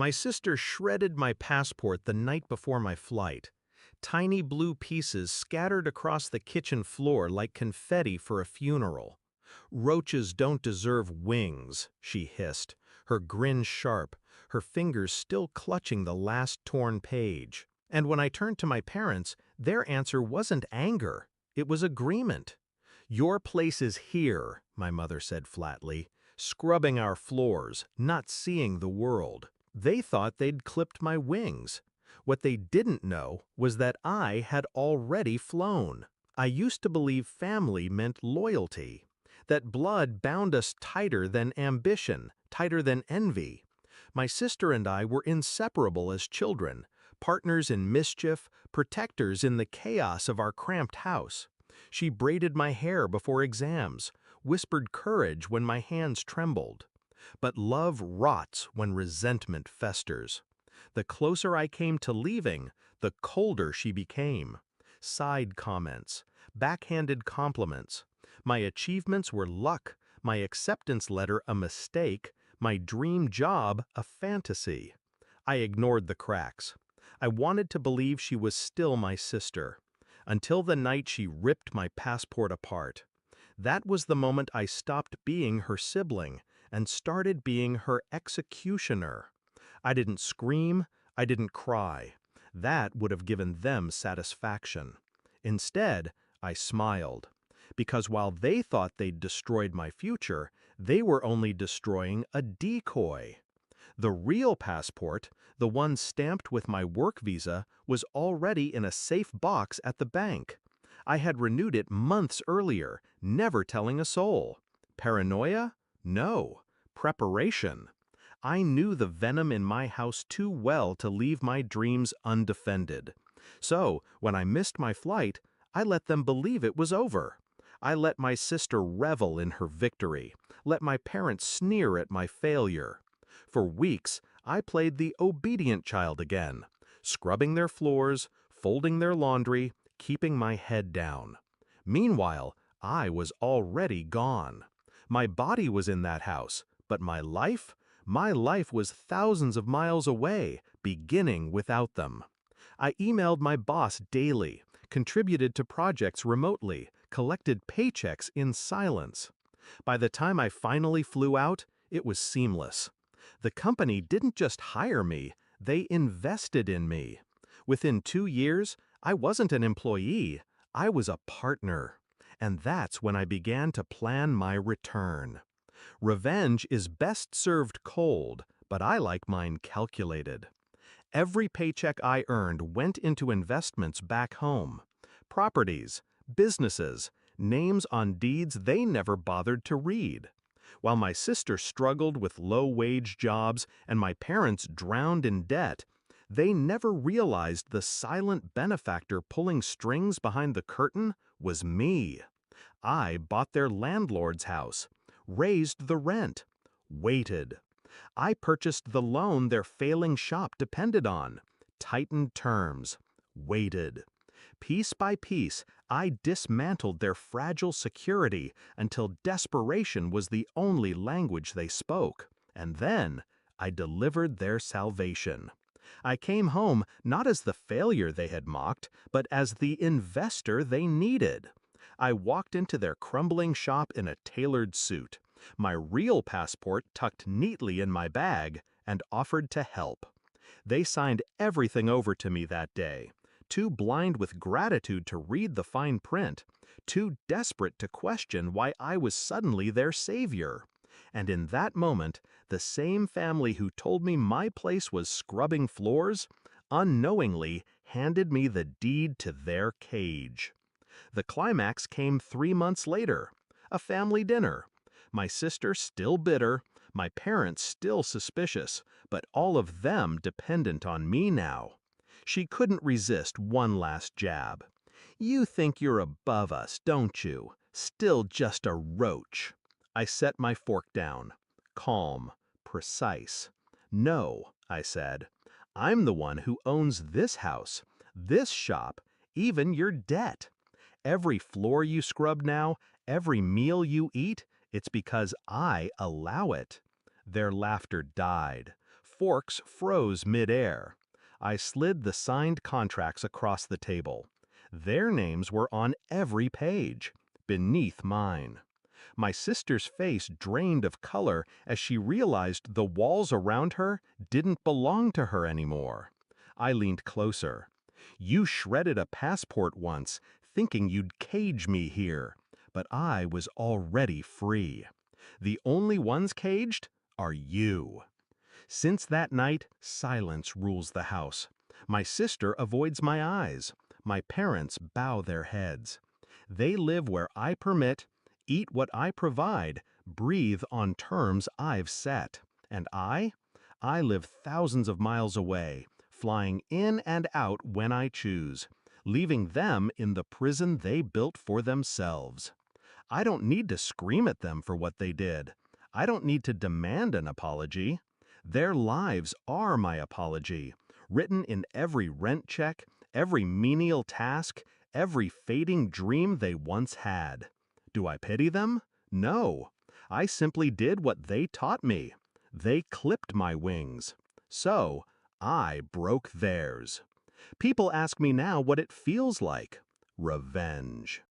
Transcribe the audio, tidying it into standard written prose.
My sister shredded my passport the night before my flight. Tiny blue pieces scattered across the kitchen floor like confetti for a funeral. "Roaches don't deserve wings," she hissed, her grin sharp, her fingers still clutching the last torn page. And when I turned to my parents, their answer wasn't anger, it was agreement. "Your place is here," my mother said flatly, "scrubbing our floors, not seeing the world." They thought they'd clipped my wings. What they didn't know was that I had already flown. I used to believe family meant loyalty, that blood bound us tighter than ambition, tighter than envy. My sister and I were inseparable as children, partners in mischief, protectors in the chaos of our cramped house. She braided my hair before exams, whispered courage when my hands trembled. But love rots when resentment festers. The closer I came to leaving, the colder she became. Side comments, backhanded compliments. My achievements were luck, my acceptance letter a mistake, my dream job a fantasy. I ignored the cracks. I wanted to believe she was still my sister, until the night she ripped my passport apart. That was the moment I stopped being her sibling and started being her executioner. I didn't scream, I didn't cry. That would have given them satisfaction. Instead, I smiled, because while they thought they'd destroyed my future, they were only destroying a decoy. The real passport, the one stamped with my work visa, was already in a safe box at the bank. I had renewed it months earlier, never telling a soul. Paranoia? No. Preparation. I knew the venom in my house too well to leave my dreams undefended. So, when I missed my flight, I let them believe it was over. I let my sister revel in her victory, let my parents sneer at my failure. For weeks, I played the obedient child again, scrubbing their floors, folding their laundry, keeping my head down. Meanwhile, I was already gone. My body was in that house, but my life? My life was thousands of miles away, beginning without them. I emailed my boss daily, contributed to projects remotely, collected paychecks in silence. By the time I finally flew out, it was seamless. The company didn't just hire me, they invested in me. Within 2 years, I wasn't an employee, I was a partner. And that's when I began to plan my return. Revenge is best served cold, but I like mine calculated. Every paycheck I earned went into investments back home. Properties, businesses, names on deeds they never bothered to read. While my sister struggled with low-wage jobs and my parents drowned in debt, they never realized the silent benefactor pulling strings behind the curtain was me. I bought their landlord's house, raised the rent, waited. I purchased the loan their failing shop depended on, tightened terms, waited. Piece by piece, I dismantled their fragile security until desperation was the only language they spoke. And then, I delivered their salvation. I came home not as the failure they had mocked, but as the investor they needed. I walked into their crumbling shop in a tailored suit, my real passport tucked neatly in my bag, and offered to help. They signed everything over to me that day, too blind with gratitude to read the fine print, too desperate to question why I was suddenly their savior. And in that moment, the same family who told me my place was scrubbing floors, unknowingly handed me the deed to their cage. The climax came 3 months later, a family dinner. My sister still bitter, my parents still suspicious, but all of them dependent on me now. She couldn't resist one last jab. "You think you're above us, don't you? Still just a roach." I set my fork down, calm, precise. "No," I said, "I'm the one who owns this house, this shop, even your debt. Every floor you scrub now, every meal you eat, it's because I allow it." Their laughter died. forks froze mid-air. I slid the signed contracts across the table. Their names were on every page, beneath mine. My sister's face drained of color as she realized the walls around her didn't belong to her anymore. I leaned closer. You shredded a passport once, thinking you'd cage me here, but I was already free. The only ones caged are you. Since that night, silence rules the house. My sister avoids my eyes. My parents bow their heads. They live where I permit, eat what I provide, breathe on terms I've set. And I live thousands of miles away, flying in and out when I choose, leaving them in the prison they built for themselves. I don't need to scream at them for what they did. I don't need to demand an apology. Their lives are my apology, written in every rent check, every menial task, every fading dream they once had. Do I pity them? No. I simply did what they taught me. They clipped my wings. So, I broke theirs. People ask me now what it feels like. Revenge.